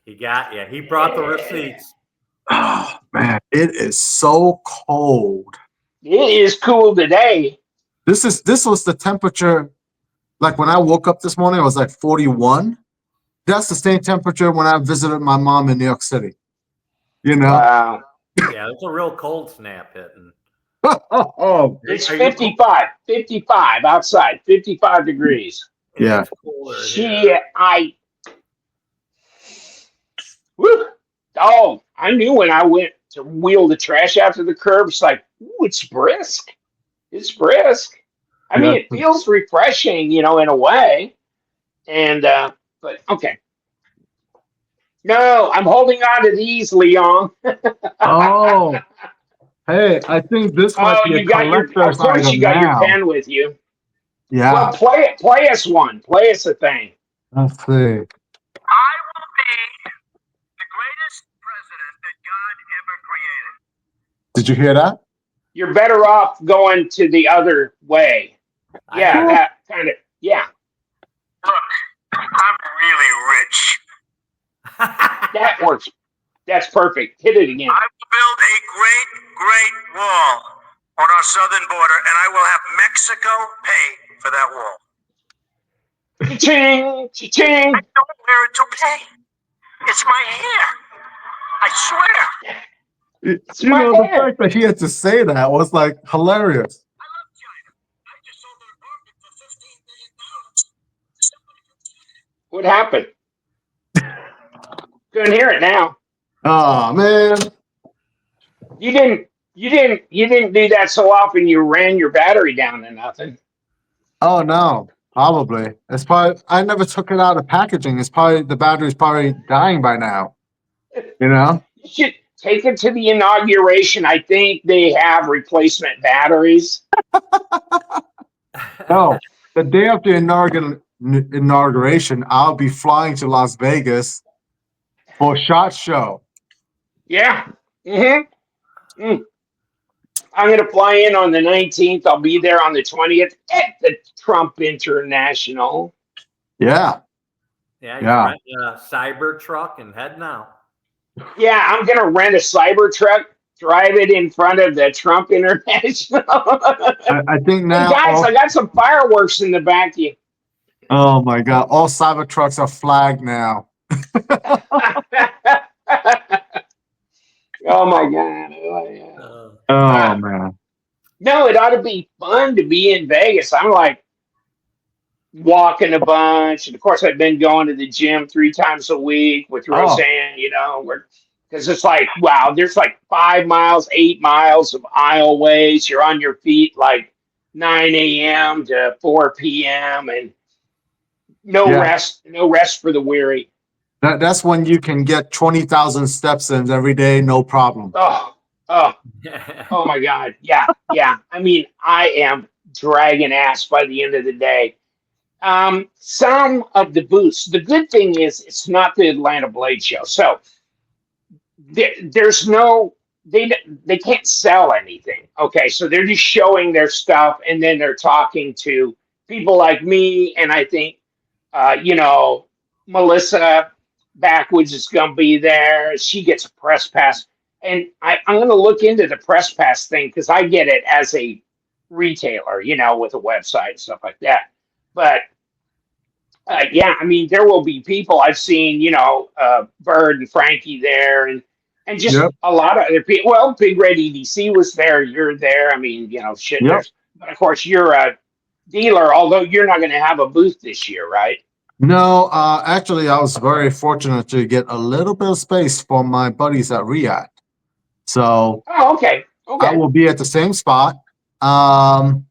He brought the receipts. Oh man, it is so cold. It is cool today. This was the temperature. Like when I woke up this morning, it was like 41. That's the same temperature when I visited my mom in New York City. You know? Wow. Yeah, it's a real cold snap hitting. Oh, It's 55 outside, 55 degrees. yeah. It's colder Shit, woo. Oh, I knew when I went to wheel the trash out to the curb, it's like, ooh, it's brisk. It's brisk. I mean, it feels refreshing, in a way. And, but okay. No, I'm holding on to these, Liong. Oh, hey, I think this might be a collector's of course item you got now. your pen with you. Yeah. Well, play us one. Play us a thing. Let's see. I will be the greatest president that God ever created. Did you hear that? You're better off going to the other way. Yeah, that kind of, yeah. Look, I'm really rich. That works. That's perfect. Hit it again. I will build a great wall on our southern border, and I will have Mexico pay for that wall. Cha-ching! Cha-ching! I don't wear it to pay. It's my hair. I swear. You know, the fact that he had to say that was like hilarious. I love China. I just sold an apartment for $15 billion. What happened? Couldn't hear it now. Oh man. You didn't do that so often you ran your battery down to nothing. Oh no, probably. It's probably I never took it out of packaging. It's probably the battery's probably dying by now. You know? You should take it to the inauguration. I think they have replacement batteries. No, the day of the inauguration, I'll be flying to Las Vegas for SHOT Show. Yeah. Mm-hmm. I'm going to fly in on the 19th. I'll be there on the 20th at the Trump International. Yeah. Yeah, you rent a cyber truck and head now. Yeah, I'm going to rent a cyber truck, drive it in front of the Trump International. I think now. Hey guys, I got some fireworks in the back of you. Oh my God! All cyber trucks are flagged now. Oh my God! Oh man! No, it ought to be fun to be in Vegas. I'm like walking a bunch, and of course, I've been going to the gym 3 times a week with Roseanne. Because it's like, wow, there's like 5 miles, 8 miles of aisleways. You're on your feet like 9 a.m. to 4 p.m. and no rest for the weary. That's when you can get 20,000 steps in every day, no problem. Oh my God. Yeah. I mean, I am dragging ass by the end of the day. Some of the booths, the good thing is it's not the Atlanta Blade Show. So there's no, they can't sell anything. Okay. So they're just showing their stuff and then they're talking to people like me. And I think, Melissa Backwoods is going to be there. She gets a press pass. And I'm going to look into the press pass thing because I get it as a retailer, with a website and stuff like that. But yeah, I mean, there will be people I've seen, Bird and Frankie there and just a lot of other people. Well, Big Red EDC was there. You're there. I mean, shit. But of course, you're a dealer, although you're not going to have a booth this year, right? No, actually, I was very fortunate to get a little bit of space for my buddies at Riyadh. So, okay. I will be at the same spot. And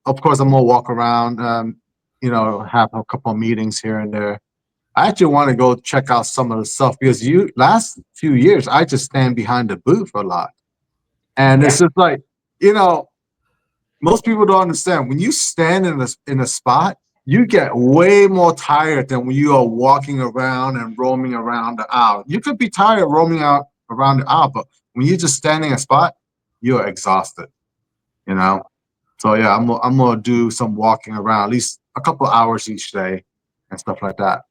of course, I'm gonna walk around, have a couple of meetings here and there. I actually want to go check out some of the stuff because last few years, I just stand behind the booth a lot. And it's just like, most people don't understand when you stand in a spot, you get way more tired than when you are walking around and roaming around the aisle. You could be tired roaming out around the aisle, but when you're just standing in a spot, you're exhausted, So yeah, I'm gonna do some walking around, at least a couple hours each day and stuff like that.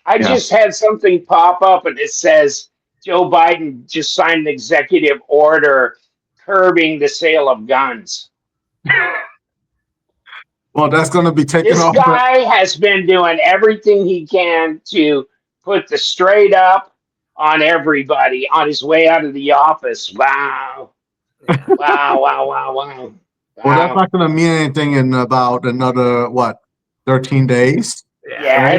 I just had something pop up and it says Joe Biden just signed an executive order curbing the sale of guns. Well, that's going to be taken This off. guy has been doing everything he can to put the straight up on everybody on his way out of the office. Wow. Wow. Well, that's not going to mean anything in about another, 13 days? Yeah, right?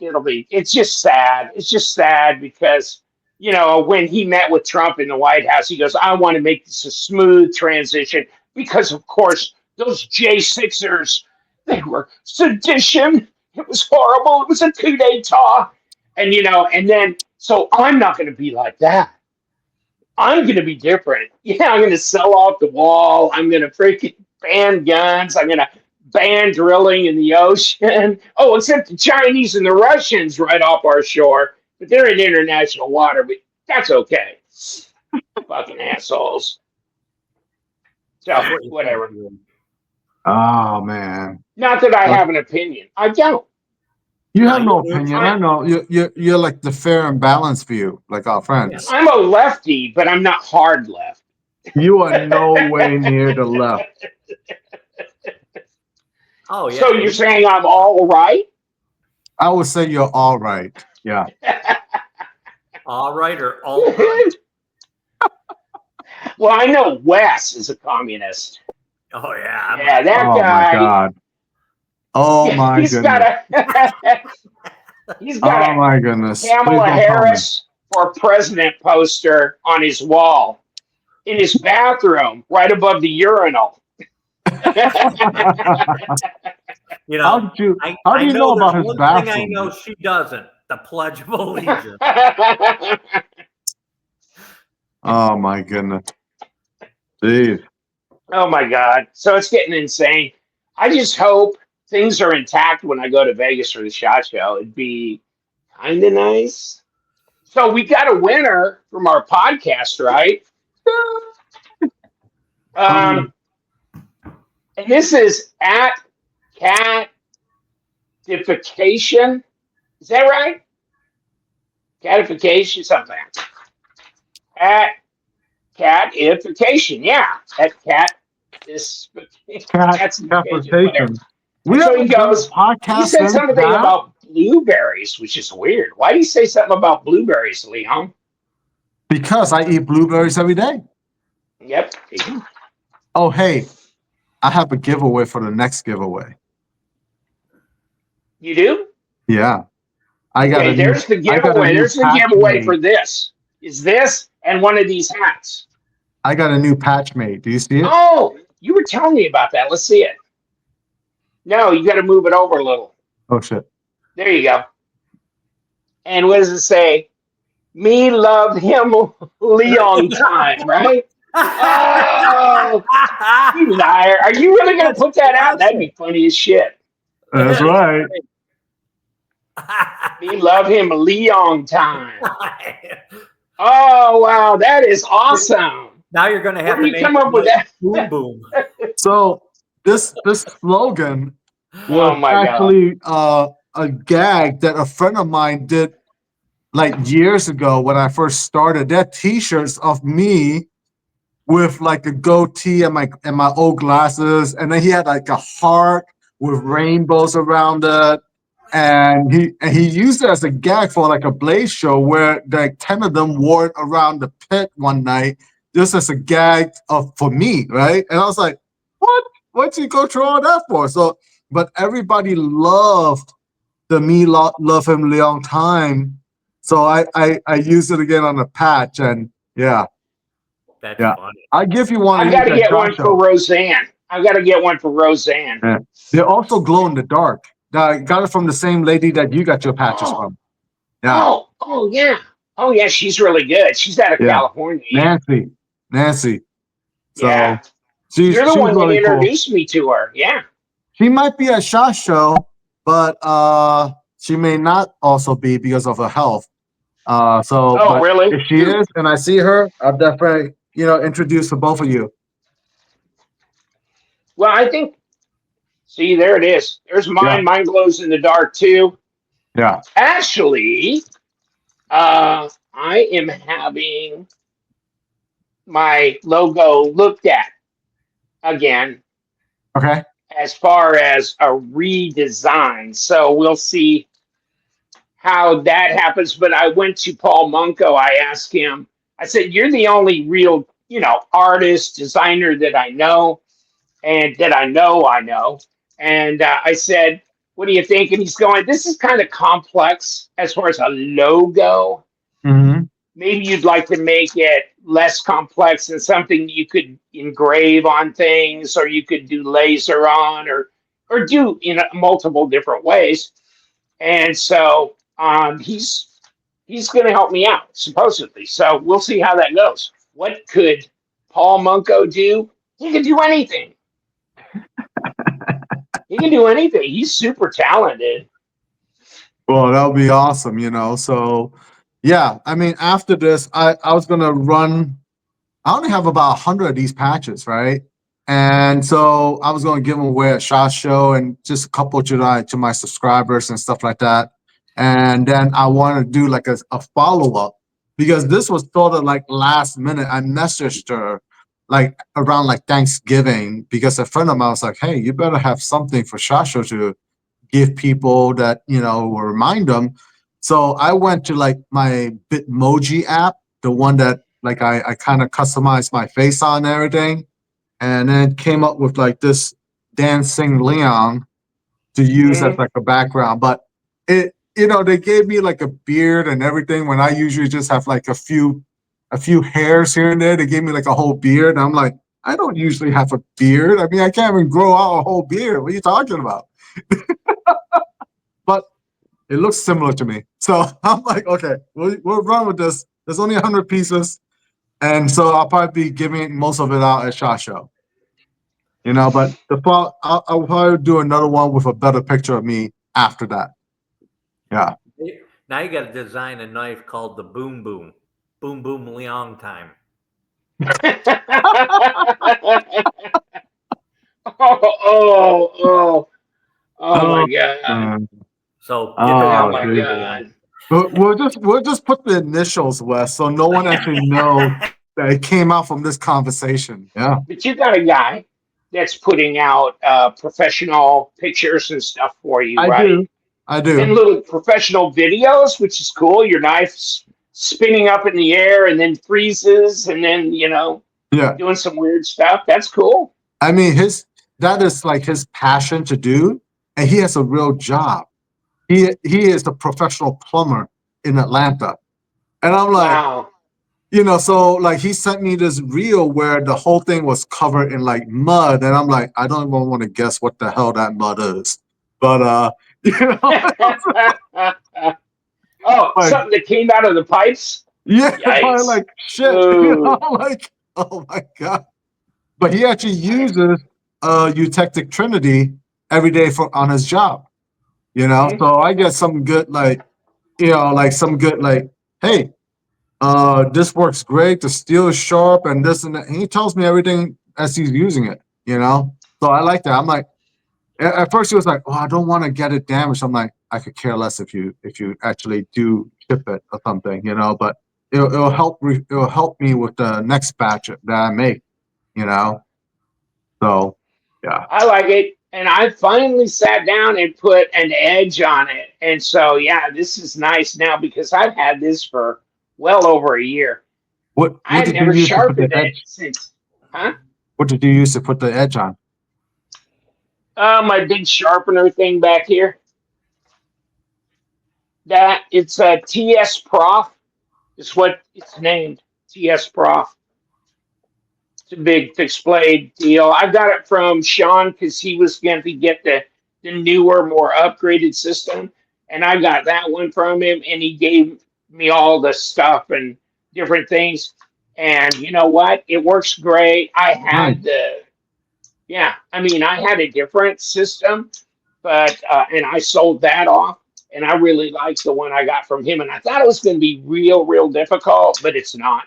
it'll be, it's just sad. It's just sad because, you know, when he met with Trump in the White House, he goes, I want to make this a smooth transition because, of course, those J6ers, they were sedition. It was horrible. It was a coup d'etat. And, you know, and then, so I'm not going to be like that. I'm going to be different. Yeah, I'm going to sell off the wall. I'm going to freaking ban guns. I'm going to ban drilling in the ocean. Oh, except the Chinese and the Russians right off our shore. But they're in international water, but that's okay. Fucking assholes. So, whatever. Oh, man. Not that I have an opinion. I don't. You have no opinion. I know. You're like the fair and balanced view, like our friends. I'm a lefty, but I'm not hard left. You are no way near the left. Oh, yeah. So you're saying I'm all right? I would say you're all right. Yeah. All right or all right? Well, I know Wes is a communist. Oh, yeah. Yeah, that Oh, guy. my God. Oh, my He's goodness. He's got Oh, my goodness. Please Kamala don't tell me. Harris for president poster on his wall in his bathroom right above the urinal. You How know, did you? I How do you know about there's his one thing I bathroom? know she doesn't. The Pledge of Allegiance. Oh my goodness. Jeez. Oh my God. So it's getting insane. I just hope things are intact when I go to Vegas for the SHOT Show. It'd be kind of nice. So we got a winner from our podcast, right? And this is at Catification. Is that right? Catification, something. At Catification, yeah. At Capitation. We So he haven't done a goes, podcast he said since something that? about blueberries, which is weird. Why do you say something about blueberries, Liong? Because I eat blueberries every day. Yep. Oh, hey, I have a giveaway for the next giveaway. You do? Yeah. I got Okay, there's the giveaway. There's the giveaway for this. Is this and one of these hats. I got a new patch made. Do you see it? Oh, you were telling me about that. Let's see it. No, you got to move it over a little. Oh, shit. There you go. And what does it say? Me love him Liong time, right? Oh, you liar. Are you really going to put that out? That'd be funny as shit. That's right. Me love him Liong time. Oh, wow. That is awesome. Now you're going to have Where to do you come up with that? Boom, boom. So this slogan Oh was my God. actually a gag that a friend of mine did like years ago when I first started. They're t-shirts of me with like a goatee and my old glasses, and then he had like a heart with rainbows around it. And he used it as a gag for like a Blaze show where like 10 of them wore it around the pit one night, just as a gag for me, right? And I was like, what? What'd you go through all that for? So, but everybody loved the Me Love Him Liong time. So I used it again on the patch, and yeah. That's Yeah. funny. I give you one. I got to get one for Roseanne. I got to get one for Roseanne. Yeah. They're also glow in the dark. I got it from the same lady that you got your patches from. Yeah. Oh yeah. Oh yeah, she's really good. She's out of California. Nancy. So yeah. she's You're the one that really introduced me to her. Yeah. She might be at SHOT Show, but she may not also be because of her health. But really? if she is and I see her, I'll definitely, introduce for both of you. Well, I think, see, there it is. There's mine. Yeah. Mine glows in the dark too. Yeah. Actually, I am having my logo looked at again Okay. as far as a redesign. So we'll see how that happens. But I went to Paul Munko. I asked him, I said, "You're the only real, artist, designer that I know and that I know." And I said, "What do you think?" And he's going, "This is kind of complex as far as a logo. Mm-hmm. Maybe you'd like to make it less complex and something you could engrave on things, or you could do laser on, or do in multiple different ways." And so he's going to help me out supposedly. So we'll see how that goes. What could Paul Munko do? He can do anything. He can do anything. He's super talented. Well, that'll be awesome, So, yeah, I mean, after this, I was gonna run. I only have about 100 of these patches, right? And so I was gonna give them away at SHOT Show and just a couple to my subscribers and stuff like that. And then I want to do like a follow up because this was sort of like last minute. I messaged her like around like Thanksgiving because a friend of mine was like, "Hey, you better have something for SHOT Show to give people that will remind them." So I went to like my Bitmoji app, the one that like I kind of customized my face on and everything, and then came up with like this dancing Liong to use as like a background. But they gave me like a beard and everything when I usually just have like a few hairs here and there. They gave me like a whole beard. And I'm like, I don't usually have a beard. I mean, I can't even grow out a whole beard. What are you talking about? But it looks similar to me. So I'm like, okay, we'll run with this. There's only 100 pieces. And so I'll probably be giving most of it out at SHOT Show. But I'll probably do another one with a better picture of me after that. Yeah. Now you got to design a knife called the Boom Boom. Boom Boom Liong time. Oh my God. So Oh my God. We'll just put the initials, Wes, so no one actually knows that it came out from this conversation. Yeah. But you got a guy that's putting out professional pictures and stuff for you, right? I do. And little professional videos, which is cool. Your knife's spinning up in the air and then freezes and then, doing some weird stuff. That's cool. I mean, that is like his passion to do, and he has a real job. He is a professional plumber in Atlanta. And I'm like, wow. So like he sent me this reel where the whole thing was covered in like mud, and I'm like, I don't even want to guess what the hell that mud is. But oh, like, something that came out of the pipes? Yeah, like shit. Like, oh my God. But he actually uses Eutectic Trinity every day on his job. So I get some good like hey, this works great, the steel is sharp and this and that. And he tells me everything as he's using it, So I like that. I'm like, at first he was like, "Oh, I don't want to get it damaged." I'm like, I could care less if you actually do chip it or something, but it'll help me with the next batch that I make, So yeah. I like it. And I finally sat down and put an edge on it. And so, yeah, this is nice now because I've had this for well over a year. I had never sharpened it since. Huh? What did you use to put the edge on? My big sharpener thing back here. That it's a TS Prof. Is what it's named. TS Prof. It's a big fixed blade deal. I got it from Sean because he was going to get the newer, more upgraded system. And I got that one from him, and he gave me all the stuff and different things. And you know what? It works great. I had I had a different system, but and I sold that off. And I really liked the one I got from him. And I thought it was going to be real difficult, but it's not.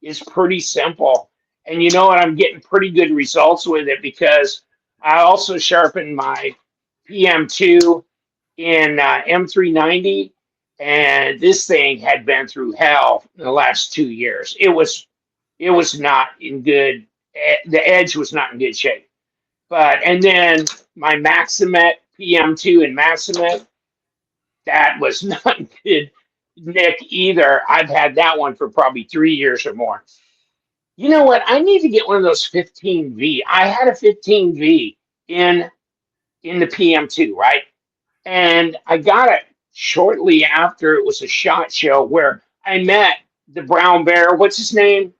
It's pretty simple. And you know what? I'm getting pretty good results with it because I also sharpened my PM2 in M390, and this thing had been through hell in the last 2 years. It was not in good. The edge was not in good shape. But and then my Maximet PM2 and Maximet, that was not good, Nick, either. I've had that one for probably 3 years or more. You know what? I need to get one of those 15V. I had a 15V in the PM2, right? And I got it shortly after it was a SHOT Show where I met the brown bear. What's his name?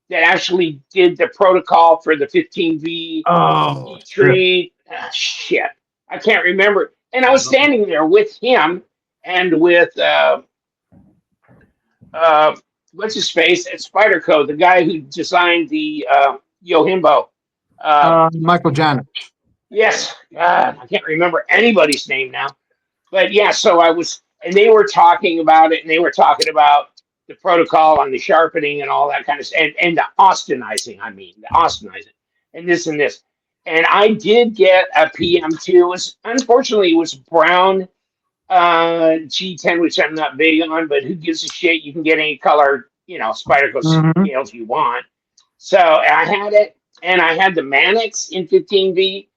That actually did the protocol for the 15V Oh, shit. tree. Ah, shit, I can't remember. And I was standing there with him and with what's his face at Spyderco, the guy who designed the Yohimbo. Michael Janet. Yes, God, I can't remember anybody's name now. But yeah, so I was, and they were talking about it, and they were talking about the protocol on the sharpening and all that kind of stuff, and the austenizing, the austenizing, and this and this. And I did get a PM2. It was, unfortunately, it was brown G10, which I'm not big on, but who gives a shit? You can get any color, Spyderco scales you want. So I had it, and I had the Mannix in 15V.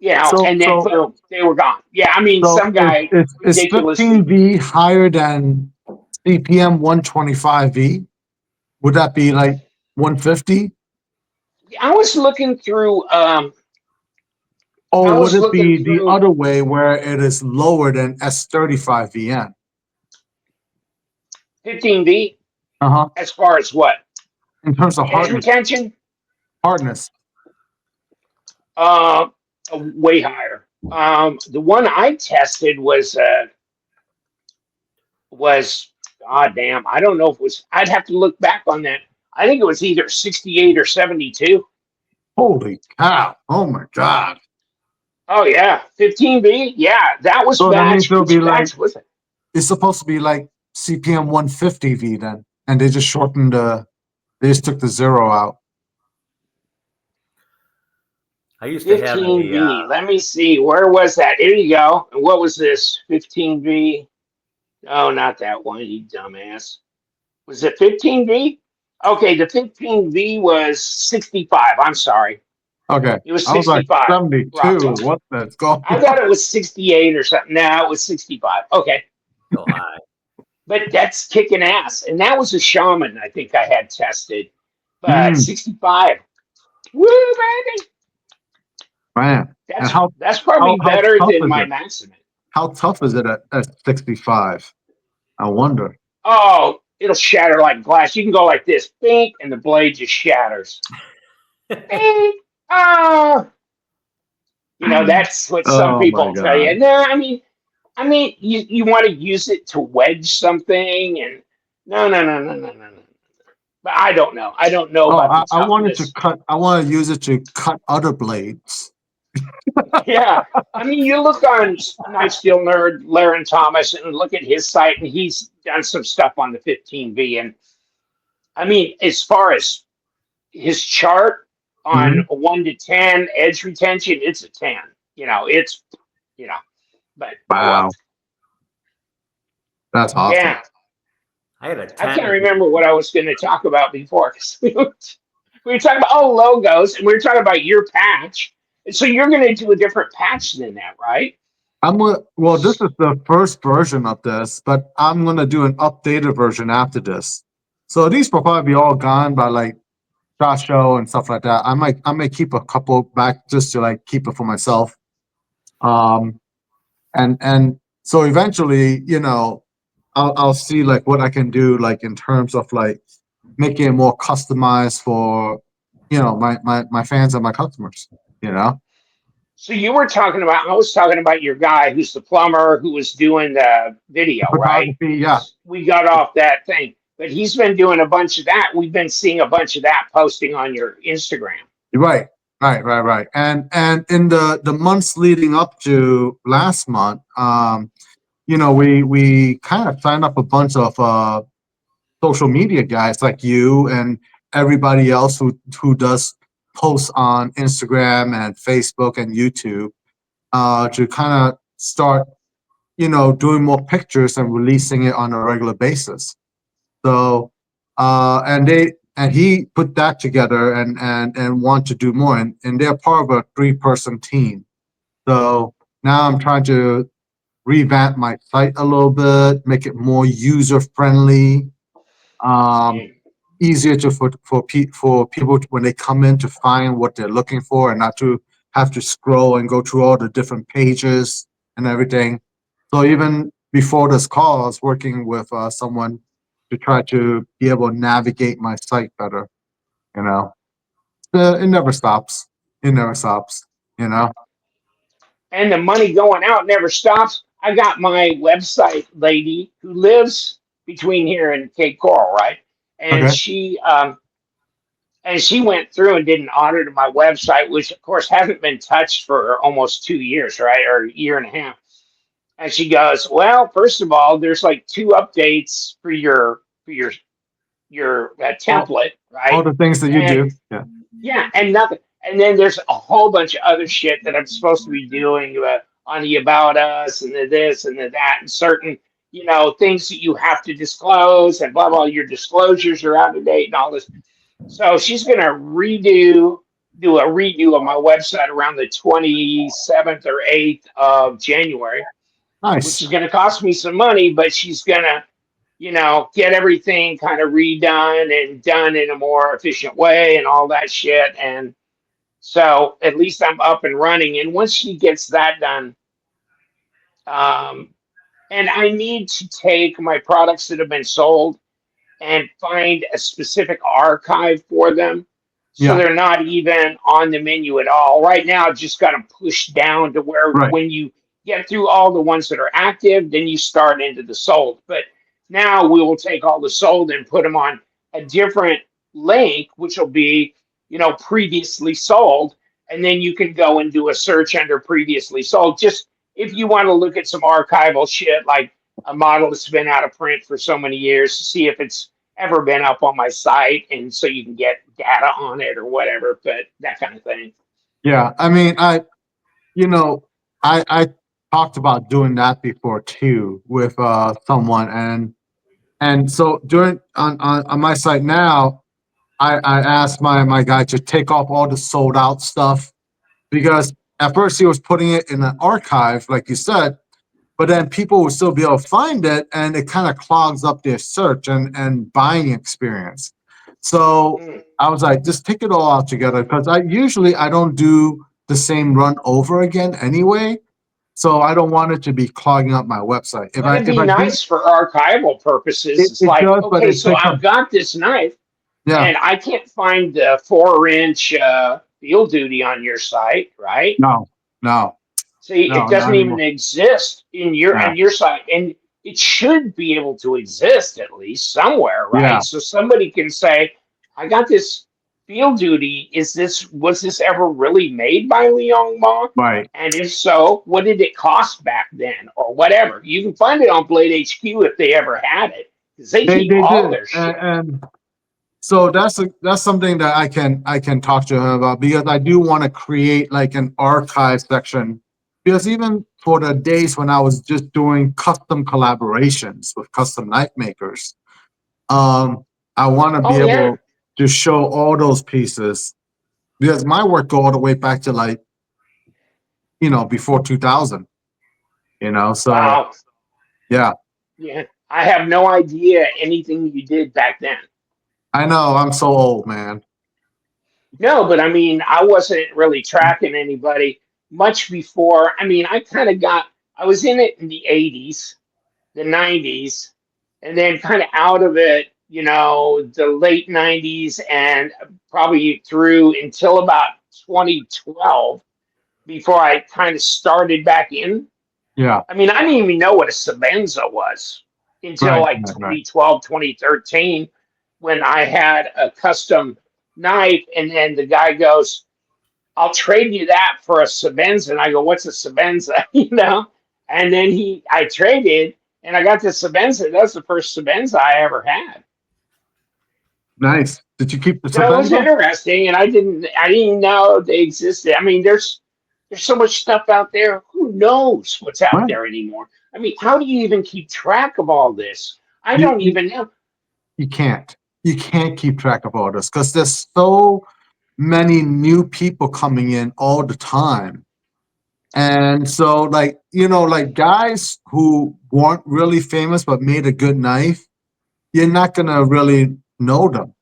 And then boom, they were gone. Yeah, I mean, some guy is ridiculously. 15V higher than CPM 125V? Would that be like 150? I was looking through. Or would it be the other way where it is lower than S35VN? 15V. Uh-huh. As far as what? In terms of Edge hardness. retention? Hardness. Way higher. The one I tested was god damn, I don't know if it was, I'd have to look back on that. I think it was either 68 or 72. Holy cow. Oh my God. Oh yeah. 15V? Yeah, that was So that means batch. it'll be like, Was it? it's supposed to be like CPM 150V then. And they just shortened they just took the zero out. I used to have 15V. Let me see. Where was that? Here you go. And what was this? 15V? Oh, not that one, you dumbass. Was it 15V? Okay, the 15V was 65. I'm sorry. Okay. It was I was 65. like 72. What the go? I thought it was 68 or something. No, it was 65. Okay. so high. But that's kicking ass. And that was a Shaman I think I had tested. But 65. Woo, baby. Man. That's probably better than my it? Maximin. How tough is it at 65? I wonder. Oh, it'll shatter like glass. You can go like this, bink, and the blade just shatters. Bink. Oh. That's what some people tell you. No, I mean, you want to use it to wedge something, and no. But I don't know. I don't know about the I wanted to cut. I want to use it to cut other blades. Yeah, I mean, you look on Knife Steel Nerd, Laren Thomas, and look at his site, and he's done some stuff on the 15V. And I mean, as far as his chart on 1 to 10 edge retention, it's a 10. But wow, that's awesome. Yeah, I had a 10. I can't remember what I was going to talk about before. We were talking about logos, and we were talking about your patch. So you're going to do a different patch than that, right? Well, this is the first version of this, but I'm gonna do an updated version after this. So these will probably be all gone by like SHOT Show and stuff like that. I might keep a couple back just to like keep it for myself. And so eventually, I'll see like what I can do like in terms of like making it more customized for my fans and my customers. So I was talking about your guy who's the plumber who was doing the video, right? Yeah. We got off that thing, but he's been doing a bunch of that. We've been seeing a bunch of that posting on your Instagram. Right. And in the months leading up to last month, we kind of signed up a bunch of social media guys like you and everybody else who does posts on Instagram and Facebook and YouTube to kind of start, doing more pictures and releasing it on a regular basis. So, and he put that together and want to do more, and they're part of a 3-person team. So now I'm trying to revamp my site a little bit, make it more user friendly, easier for people when they come in to find what they're looking for and not to have to scroll and go through all the different pages and everything. So even before this call, I was working with someone to try to be able to navigate my site better. It never stops. It never stops. And the money going out never stops. I got my website lady who lives between here and Cape Coral, right? And Okay. she went through and did an audit of my website, which of course hasn't been touched for almost 2 years, right, or a year and a half. And she goes, "Well, first of all, there's like 2 updates for your template, All right? the things that you And do. Yeah. yeah, and nothing. And then there's a whole bunch of other shit that I'm supposed to be doing on the about us and the this and the that and certain, things that you have to disclose and blah blah. Your disclosures are out of date and all this. So she's gonna do a redo of my website around the 27th or 8th of January, which Nice. is gonna cost me some money, but she's gonna get everything kind of redone and done in a more efficient way and all that shit. And so at least I'm up and running. And once she gets that done, um, and I need to take my products that have been sold and find a specific archive for them. So Yeah. they're not even on the menu at all. Right now, I've just got them pushed down to where Right. when you get through all the ones that are active, then you start into the sold. But now we will take all the sold and put them on a different link, which will be, previously sold. And then you can go and do a search under previously sold. Just if you want to look at some archival shit, like a model that's been out of print for so many years, to see if it's ever been up on my site, and so you can get data on it or whatever, but that kind of thing. Yeah. I mean, I talked about doing that before too with someone, and so during on my site now, I asked my guy to take off all the sold out stuff, because at first he was putting it in an archive, like you said, but then people will still be able to find it, and it kind of clogs up their search and buying experience. So Mm. I was like, just take it all out together, because I don't do the same run over again anyway. So I don't want it to be clogging up my website. But it'd If be I do, nice for archival purposes. It's it like, does, but okay, it so takes up. I've got this knife Yeah. and I can't find the 4-inch field duty on your site, right? No. No. See, it No. doesn't Not even anymore. exist Yeah. in your site, and it should be able to exist at least somewhere, Yeah. right? So somebody can say, "I got this field duty. Was this ever really made by Liong Mah? Right. And if so, what did it cost back then, or whatever?" You can find it on Blade HQ if they ever had it, because they They keep all did, their shit. and so that's something that I can talk to him about, because I do want to create like an archive section, because even for the days when I was just doing custom collaborations with custom knife makers, I want to be Oh yeah. able to show all those pieces, because my work go all the way back to like before 2000. So Wow. yeah, Yeah. I have no idea anything you did back then. I know I'm so old, man. No, but I mean, I wasn't really tracking anybody much before. I mean, I was in it in the 80s, the 90s, and then kind of out of it, the late 90s and probably through until about 2012 before I kind of started back in. Yeah. I mean, I didn't even know what a Sabenza was until Right. like Right. 2012, 2013, when I had a custom knife. And then the guy goes, "I'll trade you that for a Sabenza." And I go, "What's a Sabenza?" And then I traded and I got the Sabenza. That's the first Sabenza I ever had. Nice. Did you keep the So it was Sabenza? interesting. And I didn't know they existed. I mean, there's There's so much stuff out there. Who knows what's out Right. there anymore? I mean, how do you even keep track of all this? I You- don't you- even know. You can't keep track of all this because there's so many new people coming in all the time. And so, like, like guys who weren't really famous but made a good knife, you're not gonna really know them,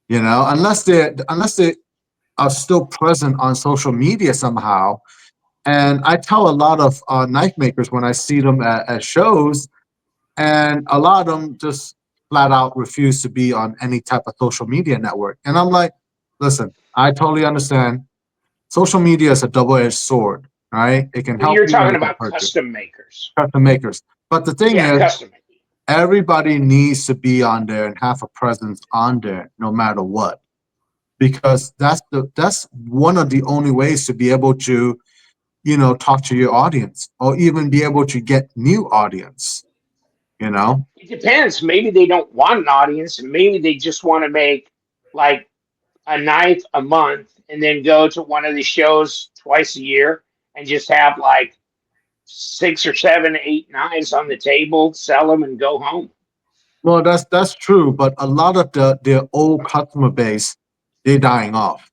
unless they are still present on social media somehow. And I tell a lot of knife makers when I see them at shows, and a lot of them just flat out refuse to be on any type of social media network. And I'm like, listen, I totally understand. Social media is a double-edged sword, right? It can Well, help you're you and talking it can about hurt you. custom makers. Custom makers. But the thing Yeah, is, custom makers. everybody needs to be on there and have a presence on there no matter what. Because that's one of the only ways to be able to, talk to your audience or even be able to get new audience, It depends. Maybe they don't want an audience, and maybe they just want to make like a knife a month, and then go to one of the shows twice a year and just have like 6 or 7, 8 knives on the table, sell them, and go home. Well, that's true, but a lot of their old customer base, they're dying off,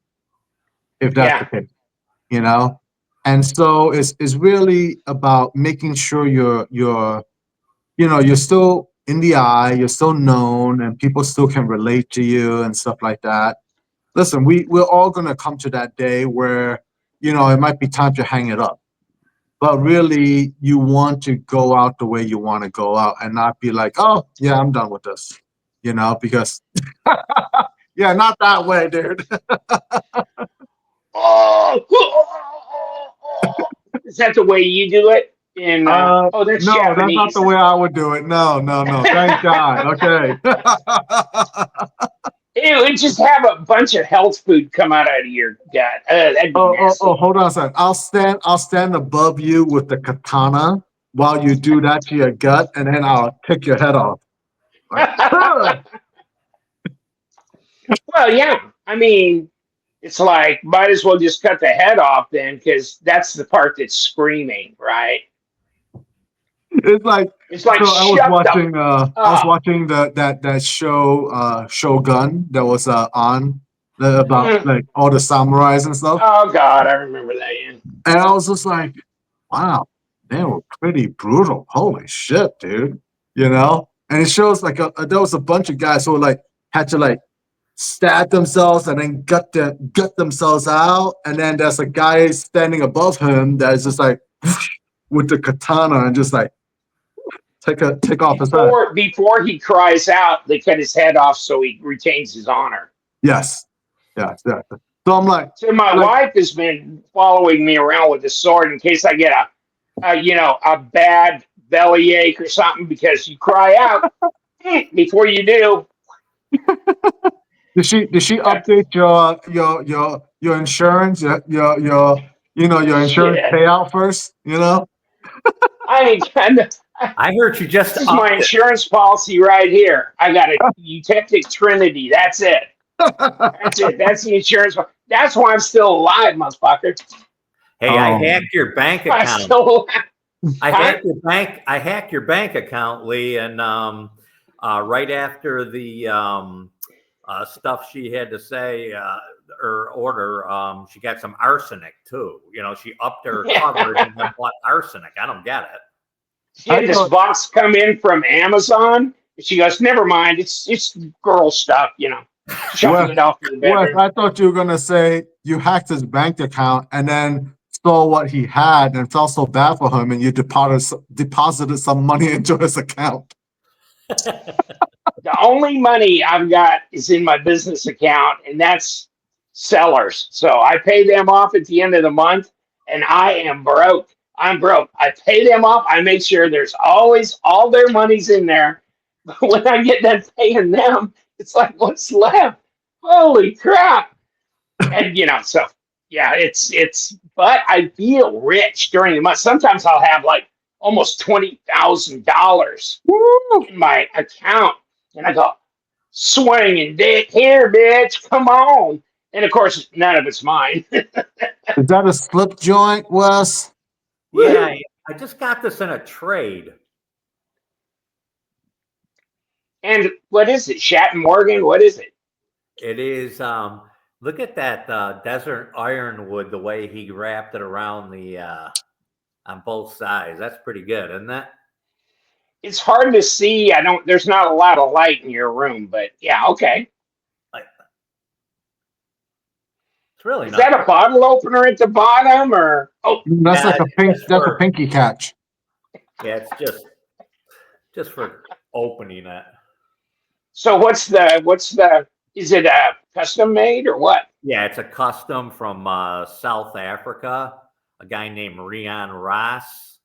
if that's the Yeah. case, And so it's really about making sure you're still in the eye, you're still known, and people still can relate to you and stuff like that. Listen, we're all gonna come to that day where, it might be time to hang it up. But really, you want to go out the way you want to go out and not be like, oh, yeah, I'm done with this, because, yeah, not that way, dude. Oh, is that the way you do it? Oh, that's No, that's not Japanese. the way I would do it. No. Thank God. Okay. Ew, and just have a bunch of health food come out of your gut. That'd be nasty. Hold on a second. I'll stand above you with the katana while you do that to your gut, and then I'll take your head off. Like, Well, yeah. I mean, it's like might as well just cut the head off then, because that's the part that's screaming, right? it's like It's like so. I was shut watching. the I was up. watching that show Shogun that was on about like all the samurais and stuff, Oh God, I remember that. Yeah. and I was just like, wow, they were pretty brutal. Holy shit, dude. And it shows like there was a bunch of guys who like had to like stab themselves and then gut themselves out, and then there's a guy standing above him that is just like with the katana and just like take off his head. Before he cries out, they cut his head off so he retains his honor. Yes. Yeah, exactly. So I'm like, So my wife has been following me around with a sword in case I get a bad bellyache or something, because you cry out before you do. did she update your insurance, your insurance Shit. payout first, I mean, kind of. I heard you just This is my upped it. insurance policy right here. I got a Eutectic Trinity. That's it. That's it. That's the insurance. That's why I'm still alive, motherfucker. Hey, I hacked your bank I'm account. still alive. I hacked your bank account, Lee, and right after the stuff she had to say or order, she got some arsenic too. She upped her coverage and then bought arsenic. I don't get it. She had this box come in from Amazon. She goes, never mind. It's girl stuff, Shuffling it off in the bedroom. I thought you were gonna say you hacked his bank account and then saw what he had and felt so bad for him, and you deposited some money into his account. The only money I've got is in my business account, and that's sellers. So I pay them off at the end of the month, and I am broke. I'm broke. I pay them off. I make sure there's always all their money's in there. But when I get done paying them, it's like, what's left? Holy crap. And, so, yeah, but I feel rich during the month. Sometimes I'll have like almost $20,000 in my account. And I go, swinging dick here, bitch. Come on. And of course, none of it's mine. Is that a slip joint, Wes? Yeah, I just got this in a trade. And what is it? Shat and Morgan? What is it? It is. Look at that desert ironwood. The way he wrapped it around the on both sides. That's pretty good, isn't that? It's hard to see. There's not a lot of light in your room, but yeah, okay. It's really Is nice. that a bottle opener at the bottom, or That's like a pink. That's a pinky catch. Yeah, it's just for opening it. so? What's the? Is it a custom made or what? Yeah, it's a custom from South Africa. A guy named Rian Ross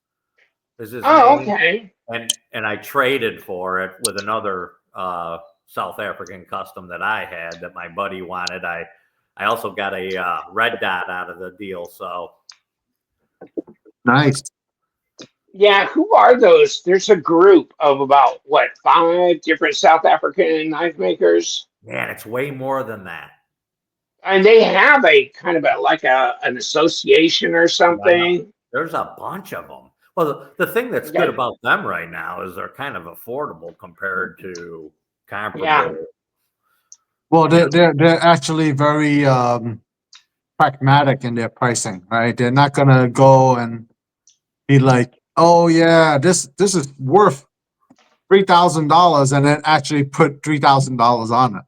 is his Oh, name. okay. And I traded for it with another South African custom that I had that my buddy wanted. I also got a red dot out of the deal. So Nice. Yeah, who are those? There's a group of about 5 different South African knife makers, man, it's way more than that. and they have a kind of an association or something. There's a bunch of them. Well, the thing that's good about them right now is they're kind of affordable compared to comparable. Yeah. Well, they're actually very pragmatic in their pricing, right? They're not gonna go and be like, "Oh yeah, this is worth $3,000," and then actually put $3,000 on it.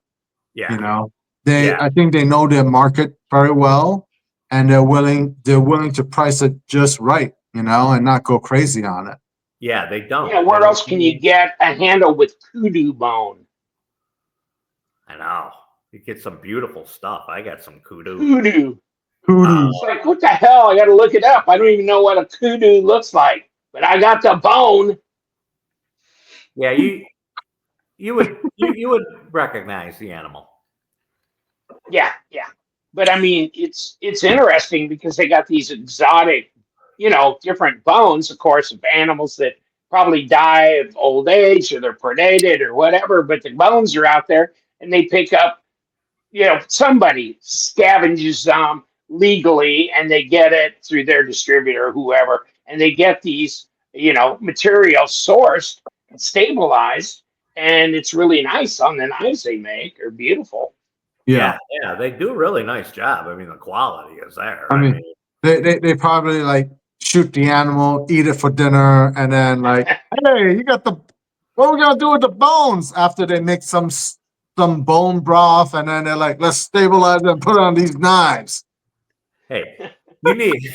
Yeah. You know, I think they know their market very well, and they're willing to price it just right, you know, and not go crazy on it. Yeah, they don't. Yeah, where else can you get a handle with kudu bone? I know. You get some beautiful stuff. I got some kudu. Kudu. Kudu. It's like, what the hell? I got to look it up. I don't even know what a kudu looks like, but I got the bone. Yeah, you would recognize the animal. Yeah. But I mean, it's interesting because they got these exotic, different bones, of course, of animals that probably die of old age or they're predated or whatever, but the bones are out there and they pick up, somebody scavenges them legally and they get it through their distributor or whoever, and they get these, materials sourced and stabilized, and it's really nice on the knives they make. They're beautiful. Yeah, they do a really nice job. I mean, the quality is there. I mean, they probably like shoot the animal, eat it for dinner, and then like, hey, you got what are we gonna do with the bones? After they make some bone broth, and then they're like, let's stabilize it and put it on these knives. Hey, you need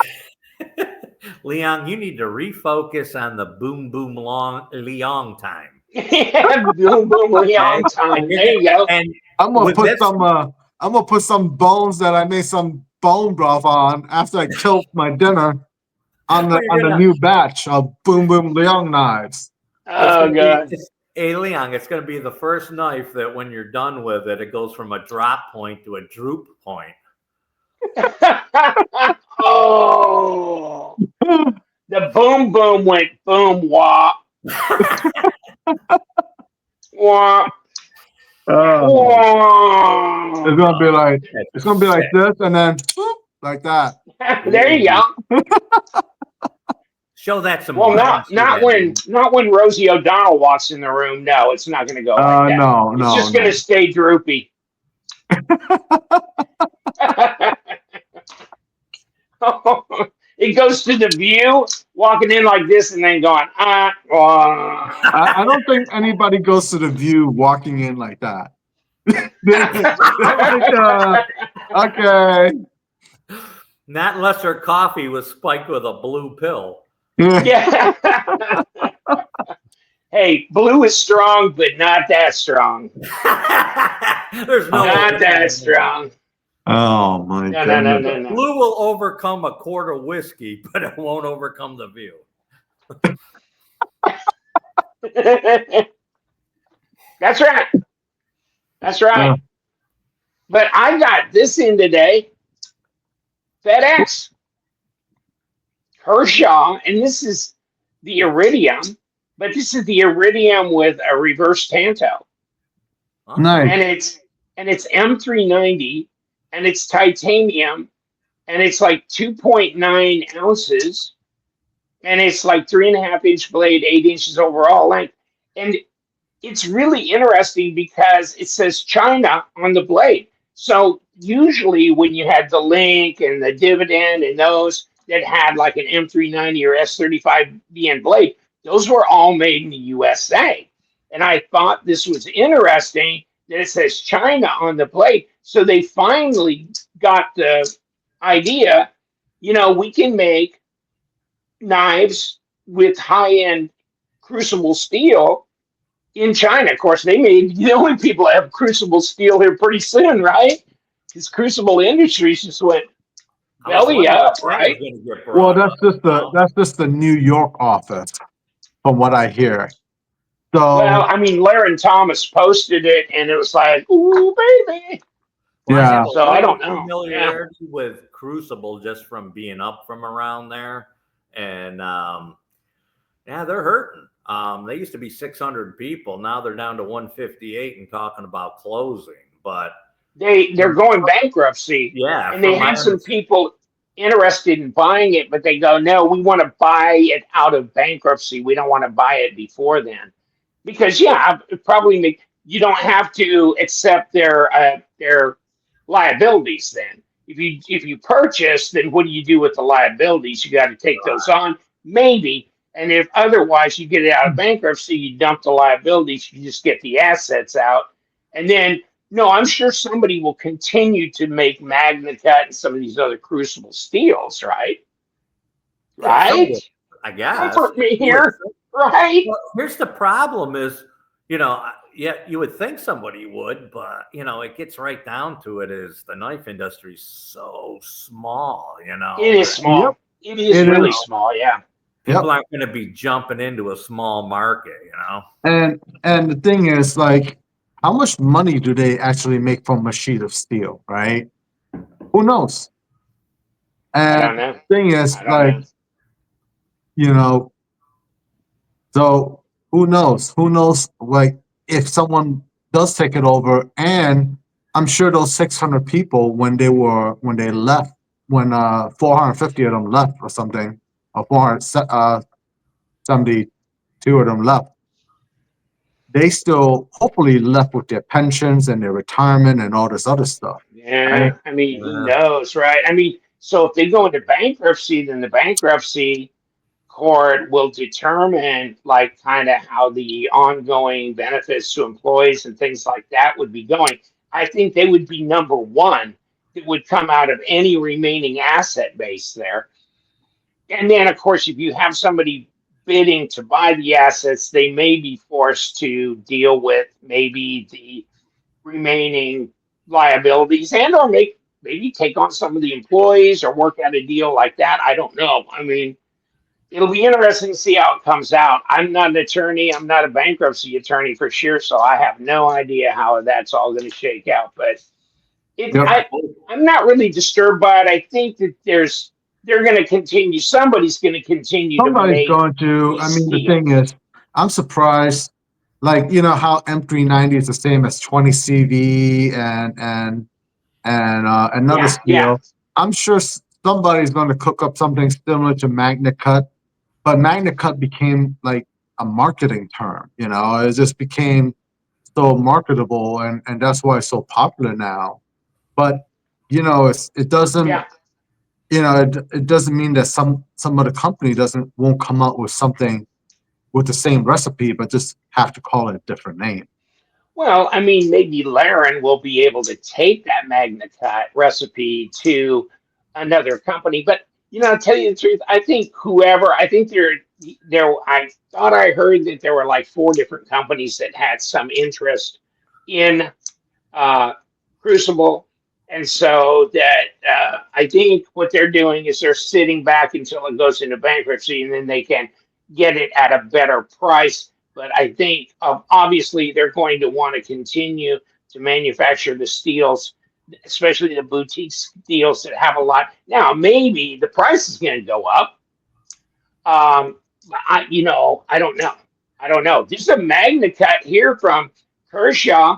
Liong, you need to refocus on the boom Liong time. Boom Liong time. There you go. And I'm gonna put some bones that I made some bone broth on after I killed my dinner on the new batch of Boom Liong knives. Oh god. Hey Liong, it's going to be the first knife that when you're done with it, it goes from a drop point to a droop point. Oh, the boom went boom wah. Wah. It's gonna be like this, and then whoop, like that. There you go. Show that some. Well, not when Rosie O'Donnell walks in the room. No, it's not going to go like that. No, it's just going to stay droopy. It goes to the view, walking in like this, and then going I don't think anybody goes to the view walking in like that. Okay. Not unless her coffee was spiked with a blue pill. Yeah. Hey, blue is strong, but not that strong. There's not that strong. Oh my God. No. Blue will overcome a quart of whiskey, but it won't overcome the view. That's right. Yeah. But I got this in today. FedEx. Kershaw, and this is the Iridium, but this is the Iridium with a reverse tanto. Nice. And it's M390, and it's titanium, and it's like 2.9 ounces, and it's like 3.5 inch blade, 8 inches overall length. And it's really interesting because it says China on the blade. So usually when you had the Link and the Dividend and those that had like an M390 or S35VN blade, those were all made in the USA. And I thought this was interesting that it says China on the blade. So they finally got the idea, we can make knives with high-end crucible steel in China. Of course, they made the only people that have crucible steel here pretty soon, right? Because crucible industries just went I was belly wondering up, if that was right? gonna get Well, brought up, that's just the New York office, from what I hear. Well, So I mean, Laren Thomas posted it, and it was like, ooh, baby. Well, I have yeah, a So I little don't know. Yeah. familiarity with Crucible just from being up from around there, and yeah, they're hurting. They used to be 600 people, now they're down to 158 and talking about closing. But They're going bankruptcy, yeah, and they from my had some people interested in buying it, but they go, no, we want to buy it out of bankruptcy. We don't want to buy it before then, because it probably you don't have to accept their liabilities then. If you purchase, then what do you do with the liabilities? You got to take those on, maybe. And if otherwise you get it out of bankruptcy, you dump the liabilities, you just get the assets out. And then, no, I'm sure somebody will continue to make MagnaCut and some of these other crucible steels, right? yeah, Right? I guess. Comfort me You would here, think- right? Well, here's the problem is, yeah, you would think somebody would, but it gets right down to it is the knife industry is so small, It is small. Yep. It is It really is. small, yeah. people Yep. aren't going to be jumping into a small market, And the thing is, like, how much money do they actually make from a sheet of steel, right? Who knows? I don't And know. the thing is, I don't like, know. you know, so who knows? Who knows, like, if someone does take it over, and I'm sure those 600 people, when they left, when 450 of them left or something, or 472 of them left, they still hopefully left with their pensions and their retirement and all this other stuff, right? Yeah, I mean, who Yeah. knows, right? I mean, so if they go into bankruptcy, then the bankruptcy court will determine like kind of how the ongoing benefits to employees and things like that would be going. I think they would be number one that would come out of any remaining asset base there. And then, of course, if you have somebody bidding to buy the assets, they may be forced to deal with maybe the remaining liabilities and or maybe take on some of the employees or work out a deal like that. I don't know. I mean, it'll be interesting to see how it comes out. I'm not an attorney. I'm not a bankruptcy attorney for sure, so I have no idea how that's all going to shake out. But Yep. I'm not really disturbed by it. I think that they're going to continue. Somebody's going to continue to Somebody's make going to. I mean, the thing is, I'm surprised. Like, how M390 is the same as 20 CV and another Yeah, yeah. steel. I'm sure somebody's going to cook up something similar to MagnaCut, but MagnaCut became like a marketing term. It just became so marketable, and that's why it's so popular now. But it doesn't. Yeah. It doesn't mean that some other company won't come out with something with the same recipe, but just have to call it a different name. Well, I mean, maybe Laren will be able to take that MagnaCut recipe to another company. But to tell you the truth, I think I thought I heard that there were like 4 different companies that had some interest in uh, Crucible. And so that I think what they're doing is they're sitting back until it goes into bankruptcy, and then they can get it at a better price. But I think obviously they're going to want to continue to manufacture the steels, especially the boutique steels that have a lot. Now, maybe the price is going to go up. I don't know. I don't know. This is a MagnaCut here from Kershaw.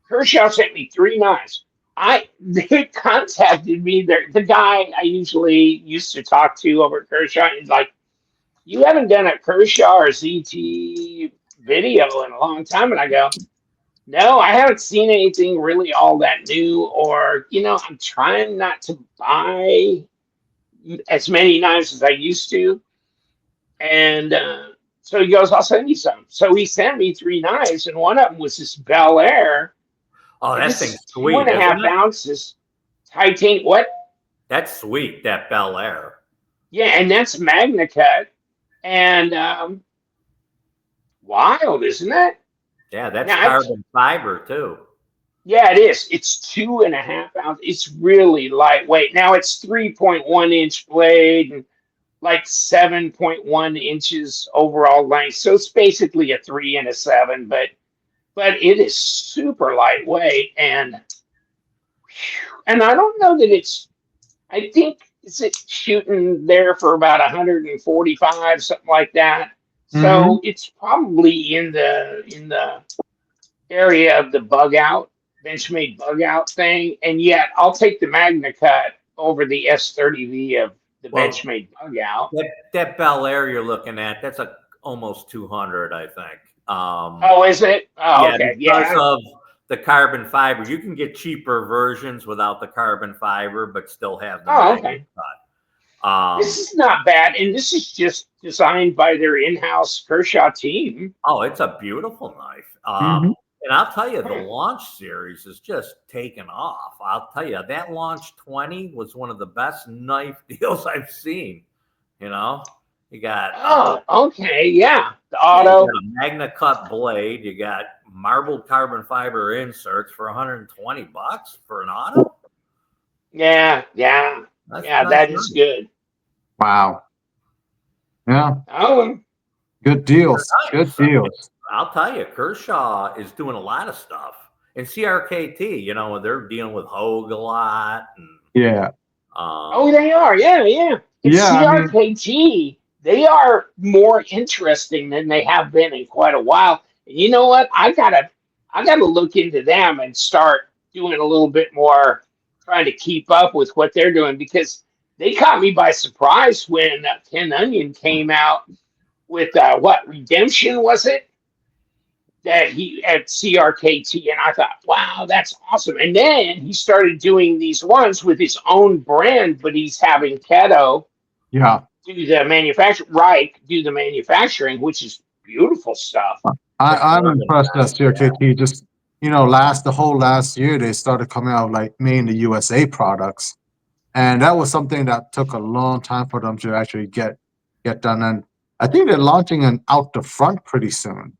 Kershaw sent me 3 knives. They contacted me. The guy I usually used to talk to over at Kershaw, and he's like, "You haven't done a Kershaw or ZT video in a long time," and I go, "No, I haven't seen anything really all that new, or I'm trying not to buy as many knives as I used to." And so he goes, "I'll send you some." So he sent me 3 knives, and one of them was this Bel Air, Oh, and that this thing's is two sweet, and a isn't half it? ounces titanium. What? That's sweet, that Bel Air. Yeah, and that's Magna Cut, and wild, isn't that? Yeah, that's Now, carbon fiber too. yeah, it is. It's 2.5 ounces. It's really lightweight. Now it's 3.1 inch blade and like 7.1 inches overall length. So it's basically a 3 and a 7, but it is super lightweight, and I don't know that I think is it shooting there for about 145, something like that. Mm-hmm. So it's probably in the area of the bug out, Benchmade bug out thing. And yet I'll take the Magna Cut over the S30V of the Well, Benchmade bug out. that Bel Air you're looking at, that's almost 200, I think. Oh, is it? Oh, Yeah, okay. because Yeah. of the carbon fiber, you can get cheaper versions without the carbon fiber, but still have the Oh, magnet okay. cut. This is not bad. And this is just designed by their in-house Kershaw team. Oh, it's a beautiful knife. Mm-hmm. And I'll tell you, the launch series is just taken off. I'll tell you, that launch 20 was one of the best knife deals I've seen. You know, you got Oh, okay. Yeah. The yeah, you got auto. a Magna Cut blade, you got marbled carbon fiber inserts for 120 bucks for an auto. Yeah. Yeah. That's Yeah. nice That is knife. good. Wow. Yeah. Oh, Good deals. Good So, deals. I'll tell you, Kershaw is doing a lot of stuff. And CRKT, they're dealing with Hogue a lot. And Yeah. oh, they are. Yeah. Yeah. It's Yeah. I mean, CRKT. They are more interesting than they have been in quite a while. And you know what? I gotta look into them and start doing a little bit more, trying to keep up with what they're doing, because they caught me by surprise when Ken Onion came out with what Redemption was it? That he at CRKT, and I thought, wow, that's awesome. And then he started doing these ones with his own brand, but he's having Keto yeah. do the manufacture, right? Do the manufacturing, which is beautiful stuff. I'm German impressed that knife, yeah. CRKT just, the whole last year they started coming out like mainly USA products. And that was something that took a long time for them to actually get done. And I think they're launching an out the front pretty soon.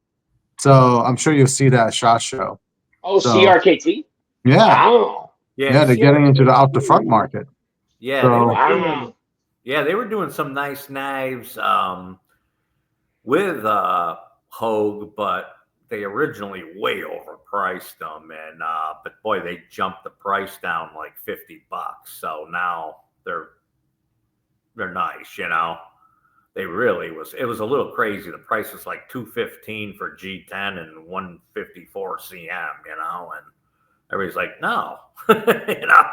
So I'm sure you'll see that at SHOT Show. Oh, So CRKT! yeah, Wow, Yeah, yeah, they're getting into the out the front CRKT, market. yeah, So wow. they were doing some nice knives with Hogue, but they originally way overpriced them, and but boy, they jumped the price down like 50 bucks. So now they're nice. They really it was a little crazy. The price was like 215 for G10 and 154 CM, and everybody's like, no, you know,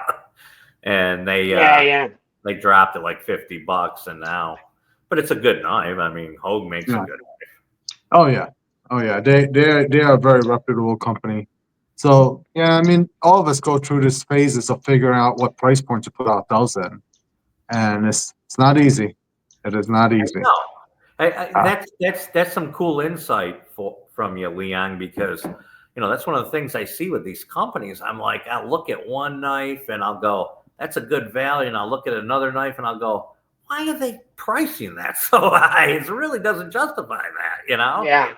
and Yeah, yeah. they dropped it like 50 bucks, and now, but it's a good knife. I mean, Hogue makes a yeah. good knife. Oh yeah. Oh yeah. They are a very reputable company. So yeah, I mean, all of us go through this phases of figuring out what price point to put out those in. And it's not easy. It is not easy. No, Uh, that's some cool insight from you, Liang, because that's one of the things I see with these companies. I'm like, I'll look at one knife and I'll go, that's a good value, and I'll look at another knife and I'll go, why are they pricing that so high? It really doesn't justify that. Yeah.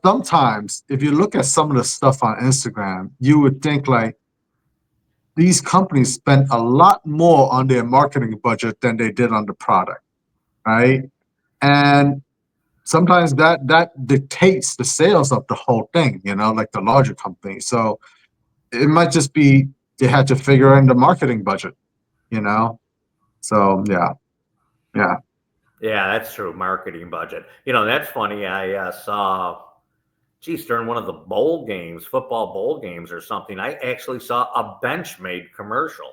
Sometimes if you look at some of the stuff on Instagram, you would think like these companies spend a lot more on their marketing budget than they did on the product, right? And sometimes that dictates the sales of the whole thing, like the larger companies. So it might just be they had to figure in the marketing budget, you know. So yeah, Yeah, that's true. Marketing budget. That's funny. I saw geez, during one of the bowl games, football bowl games or something, I actually saw a Benchmade commercial.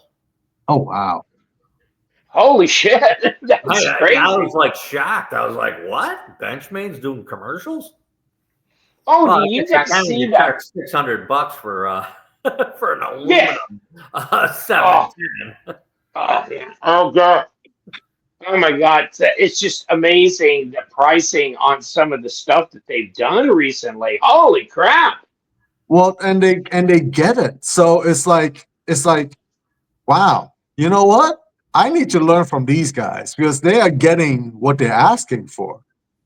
Oh wow. Holy shit. That's I crazy. was like shocked. I was like, what? Benchmade's doing commercials? Oh, Well, do I you guess you guys can when see you that? charge $600 for for an Yeah. aluminum Oh, 710. oh, yeah. Oh, God. Oh, my God. It's just amazing the pricing on some of the stuff that they've done recently. Holy crap. Well, and they get it. So it's like, wow, you know what? I need to learn from these guys because they are getting what they're asking for,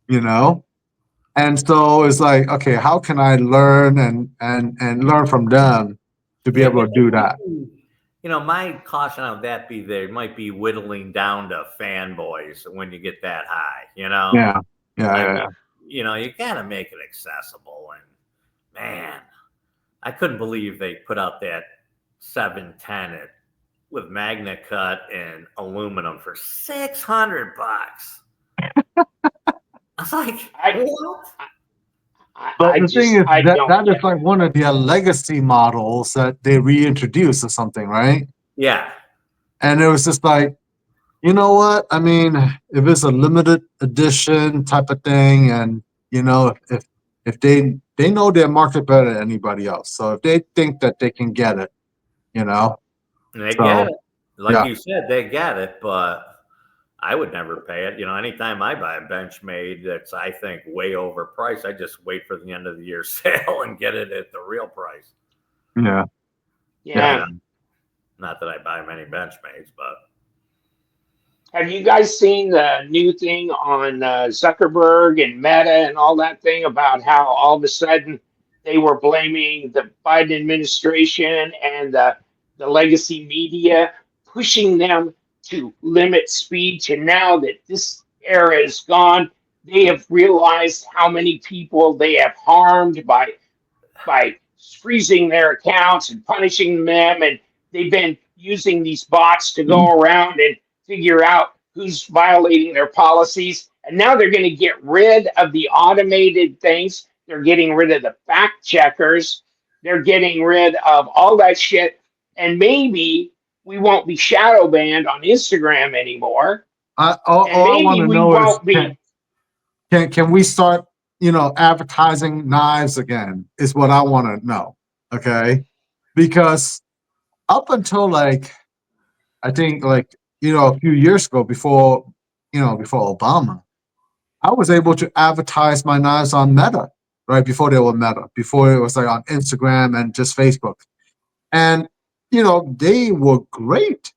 you know? And so it's like, okay, how can I learn and learn from them to be Yeah, able but to do that? you know, my caution on that be there might be whittling down to fanboys when you get that high, you know? Yeah. Yeah. I Yeah. mean, you know, you got to make it accessible. And man, I couldn't believe they put out that 710 with magnet cut and aluminum for $600. I was like, I, what? But the thing is I that don't that is get like one of their legacy models that they reintroduced or something, right? Yeah. And it was just like, you know what? I mean, if it's a limited edition type of thing, and you know, if they know their market better than anybody else, so if they think that they can get it, you know, And they get so it. Like yeah, you said, they get it, but I would never pay it. You know, anytime I buy a Benchmade that's, I think, way overpriced, I just wait for the end of the year sale and get it at the real price. yeah, Yeah. You know, not that I buy many Benchmades, but Have you guys seen the new thing on Zuckerberg and Meta and all that thing about how all of a sudden they were blaming the Biden administration and the legacy media, pushing them to limit speech? And now that this era is gone, they have realized how many people they have harmed by freezing their accounts and punishing them, and they've been using these bots to go around and figure out who's violating their policies. And now they're going to get rid of the automated things. They're getting rid of the fact checkers. They're getting rid of all that shit. And maybe we won't be shadow banned on Instagram anymore. And all I want maybe to we know is won't be. can we start, you know, advertising knives again? Is what I want to know. Okay, because up until like I think like you know a few years ago before before Obama, I was able to advertise my knives on Meta, right? Before they were Meta, before it was like on Instagram and just Facebook. And, you know, they were great.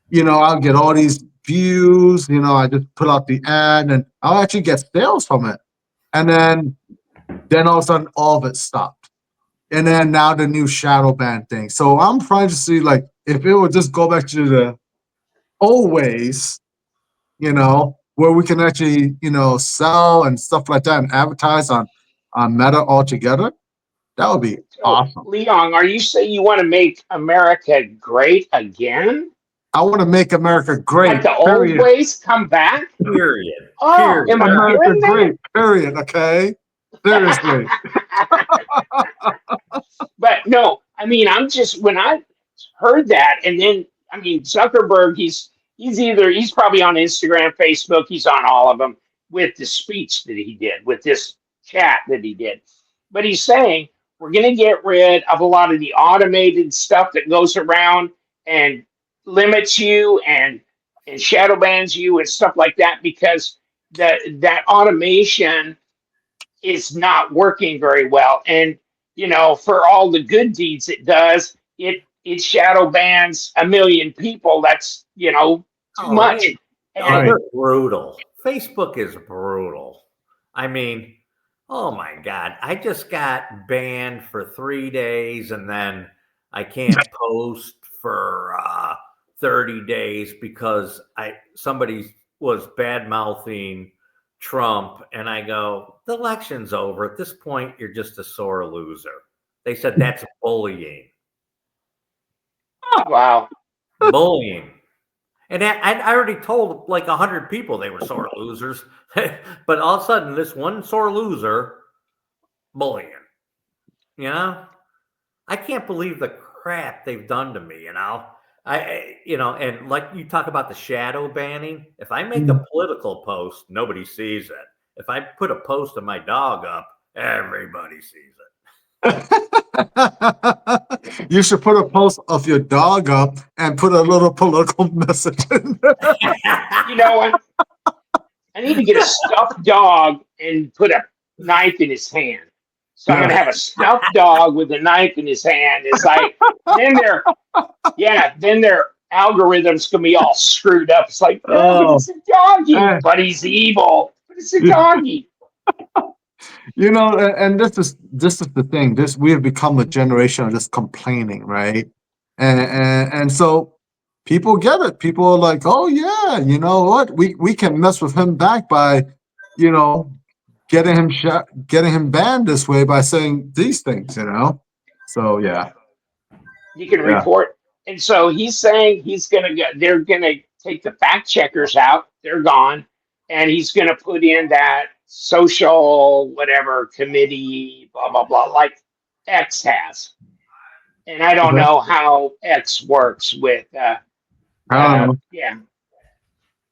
You know, I'll get all these views, you know, I just put out the ad and I'll actually get sales from it. And then all of a sudden all of it stopped. And then now the new shadow ban thing. So I'm trying to see like if it would just go back to the old ways, you know, where we can actually, you know, sell and stuff like that and advertise on Meta altogether, that would be So, awesome. Leon, are you saying you want to make America great again? I want to make America Like great, the old period. ways come back? period. Oh, am Period. I America hearing great, period. Okay, seriously. that? But no, I mean, I'm just when I heard that, and then I mean, Zuckerberg, he's probably on Instagram, Facebook, he's on all of them with the speech that he did, with this chat that he did. But he's saying we're going to get rid of a lot of the automated stuff that goes around and limits you and shadow bans you and stuff like that because that automation is not working very well. And you know, for all the good deeds it does, it shadow bans a million people. That's too Oh, much. And they're brutal. Facebook is brutal. I mean, oh my God. I just got banned for 3 days and then I can't post for 30 days because somebody was bad mouthing Trump. And I go, the election's over. At this point, you're just a sore loser. They said that's bullying. wow, Bullying. And I already told like 100 people they were sore losers. But all of a sudden, this one sore loser, bullying. You know, I can't believe the crap they've done to me. And like you talk about the shadow banning. If I make a political post, nobody sees it. If I put a post of my dog up, everybody sees it. You should put a post of your dog up and put a little political message in there. You know what? I need to get a stuffed dog and put a knife in his hand. So I'm gonna have a stuffed dog with a knife in his hand. It's like then their algorithm's gonna be all screwed up. It's like, no, but it's a doggy, but he's evil. But it's a doggy. And this is the thing. We have become a generation of just complaining, right? And so people get it. People are like, oh yeah, you know what? We can mess with him back by, getting him banned this way by saying these things, So yeah. You can report. And so he's saying they're gonna take the fact checkers out, they're gone, and he's gonna put in that social whatever committee, blah blah blah, like X has. And I don't know how X works with I don't know.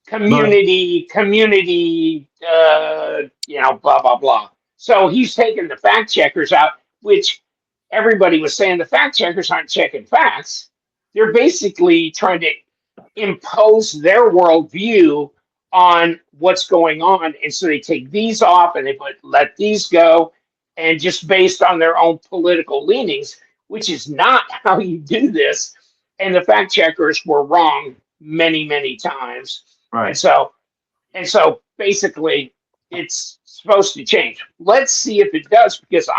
community, blah blah blah. So he's taking the fact checkers out, which everybody was saying the fact checkers aren't checking facts. They're basically trying to impose their worldview on what's going on. And so they take these off and let these go, and just based on their own political leanings, which is not how you do this. And the fact checkers were wrong many, many times. Right. And so basically it's supposed to change. Let's see if it does, because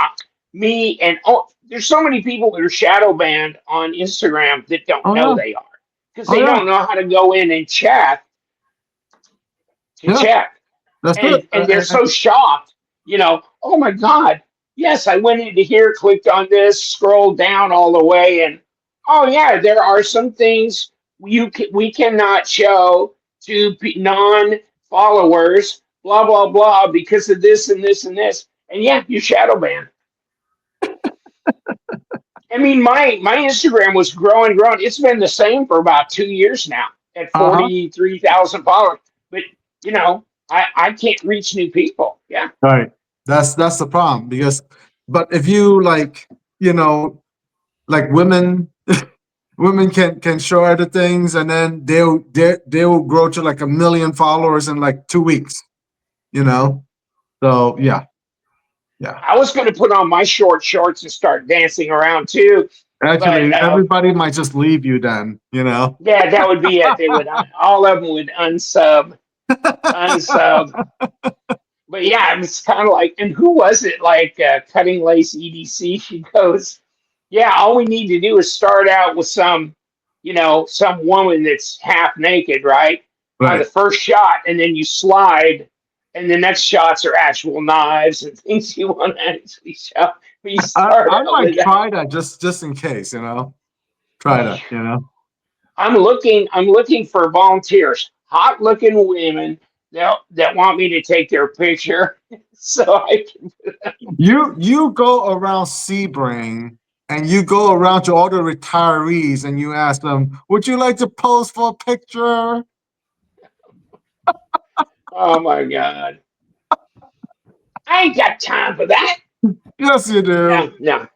there's so many people that are shadow banned on Instagram that don't know they are, because they don't know how to go in and check. Check. And they're so shocked, oh my God, yes, I went into here, clicked on this, scrolled down all the way, and oh yeah, there are some things we cannot show to non-followers, blah, blah, blah, because of this and this and this. And yeah, you shadow ban. I mean, my Instagram was growing. It's been the same for about 2 years now at 43,000 followers. But, I can't reach new people. Yeah. Right. That's the problem, but if you like women, women can show other things, and then they'll grow to like 1 million followers in like 2 weeks, So yeah. I was going to put on my shorts and start dancing around too. Actually, everybody might just leave you then, Yeah, that would be it. They would, all of them would unsub. But yeah, it's kind of like, and who was it? Like Cutting Lace EDC. She goes, yeah, all we need to do is start out with some woman that's half naked, right? By the first shot, and then you slide, and the next shots are actual knives and things you want to actually show. But you start I might try that just in case, Try that, I'm looking for volunteers, hot looking women that want me to take their picture, so I can. You go around Sebring, and you go around to all the retirees, and you ask them, "Would you like to pose for a picture?" Oh my God! I ain't got time for that. Yes, you do. No.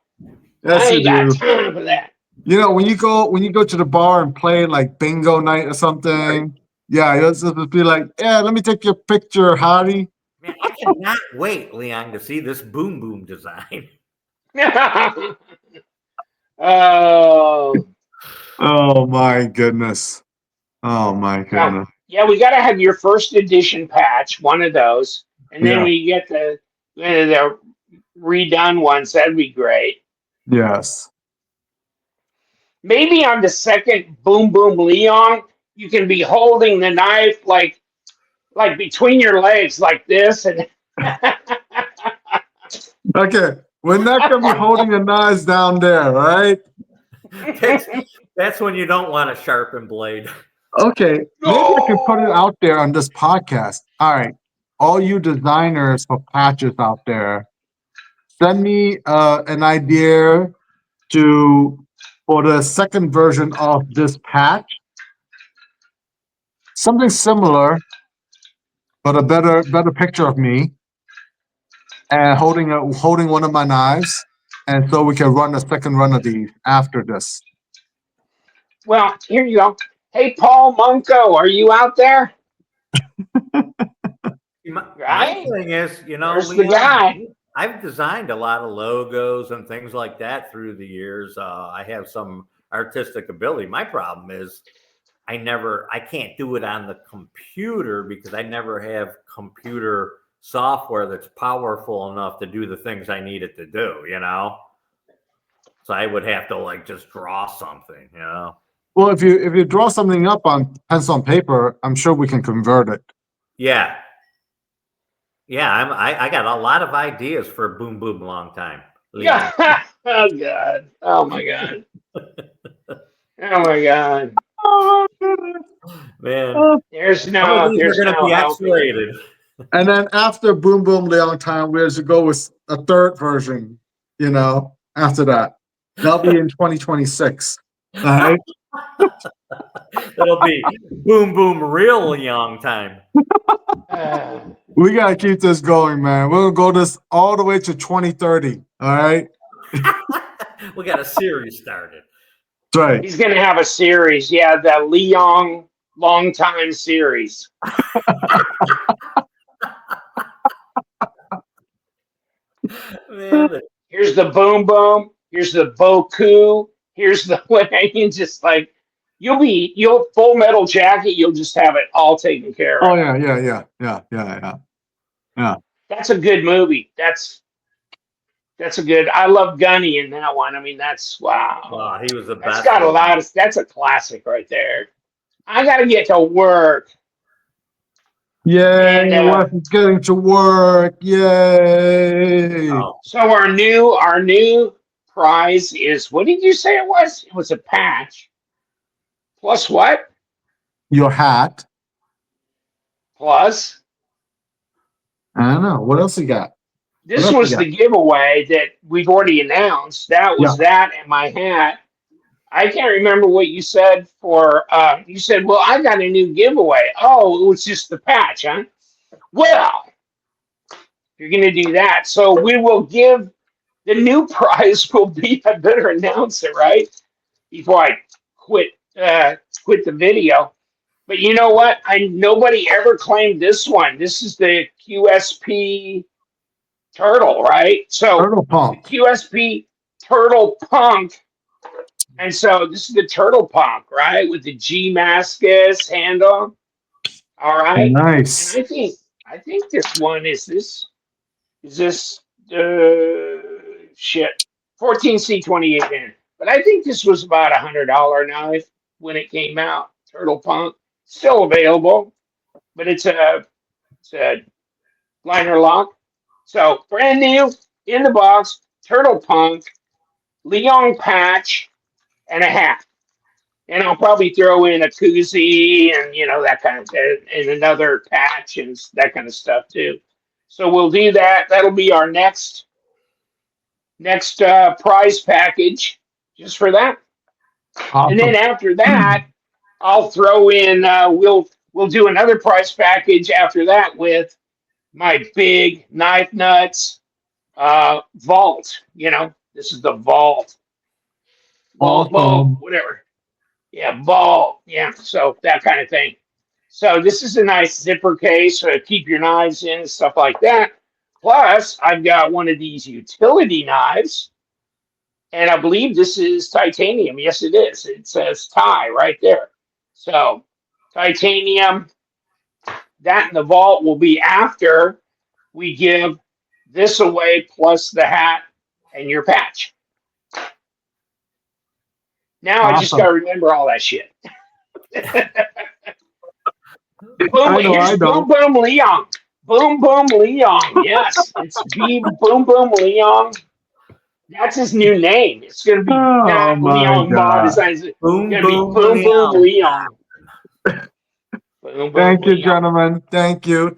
Yes, I ain't got time for that. When you go to the bar and play like bingo night or something, you'll just be like, "Yeah, let me take your picture, hottie." Man, I cannot wait, Liong, to see this boom boom design. Oh my goodness. Oh my goodness. Yeah, we got to have your first edition patch, one of those, and then we get the redone ones. That'd be great. Yes. Maybe on the second Boom Boom Liong, you can be holding the knife like between your legs like this, and Okay, we're not gonna be holding the knives down there, right? That's when you don't want a sharpened blade. Okay, maybe I can put it out there on this podcast. All right, all you designers for patches out there, send me an idea for the second version of this patch. Something similar, but a better picture of me and holding one of my knives, and so we can run a second run of these after this. Well, here you go. Hey, Paul Munko, are you out there? My Right? thing is, There's the Leon, guy. I've designed a lot of logos and things like that through the years. I have some artistic ability. My problem is I can't do it on the computer because I never have computer software that's powerful enough to do the things I need it to do, So I would have to like just draw something, Well, if you draw something up on pencil and paper, I'm sure we can convert it. Yeah. Yeah, I got a lot of ideas for Boom Boom Long Time. Yeah. Oh God. Oh my God. Oh my God. Oh, goodness. Man, There's some of these there's are going to no be helping. X-rated. And then after Boom Boom Liong Time, we have to go with a third version, after that. That'll be in 2026. All right. It'll be Boom Boom Real Young Time. We got to keep this going, man. We'll go this all the way to 2030. All right. We got a series started. That's right. He's gonna have a series. Yeah, the Liong Long Time series. Man, Here's the Boom Boom. Here's the Boku. Here's the what you just like. You'll Full Metal Jacket. You'll just have it all taken care of. Oh yeah. That's a good movie. That's a good. I love Gunny in that one. I mean, that's wow. wow, he was the That's best. got a lot of. That's a classic right there. I got to get to work. Yay! And, Wes is getting to work. Yay! Oh, So our new prize is, what did you say it was? It was a patch. Plus what? Your hat. Plus, I don't know. What else you got? this What else was you the giveaway that we've already announced. That was that and my hat. I can't remember what you said for, you said, well, I got a new giveaway. Oh, it was just the patch, huh? Well, you're going to do that. So we will give, the new prize will be, I better announce it, right? Before I quit the video. But you know what? Nobody ever claimed this one. This is the QSP Turtle, right? So Turtle Punk. the QSP Turtle Punk. And so this is the Turtle Punk, right? With the G Mascus handle. All right. Nice. And I think this one is this shit 14C28N. But I think this was about $100 knife when it came out. Turtle Punk, still available, but it's a liner lock. So brand new in the box. Turtle Punk, Liong patch, and a hat. And I'll probably throw in a koozie and that kind of and another patch and that kind of stuff too. So we'll do that. That'll be our next prize package just for that. Awesome. And then after that, I'll throw in. We'll do another prize package after that with my big knife nuts vault. This is the vault. Vault, Awesome. whatever. Yeah, vault. Yeah, so that kind of thing. So this is a nice zipper case to keep your knives in and stuff like that. Plus, I've got one of these utility knives, and I believe this is titanium. Yes, it is. It says Ti right there. So titanium. That in the vault will be after we give this away, plus the hat and your patch. Now I just got to remember all that shit. Boom, here's Boom Boom Liong. Boom Boom Liong. Yes, it's Boom Boom Liong. That's his new name. It's going to be not Liong Mah. It's going to be Boom Boom Liong. Thank you, gentlemen. Thank you.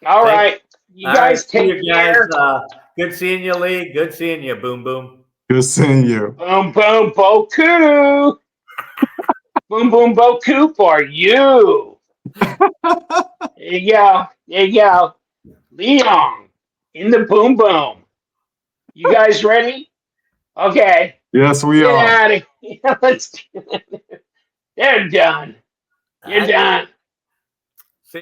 All right. You guys take care. Good seeing you, Lee. Good seeing you. Boom, boom. Good seeing you. Boom, boom, boku. Boom, boom, boku for you. There you go. There you go. Liong in the boom, boom. You guys ready? Okay. Yes, we Get are. out of here. Let's. They're done. You're done.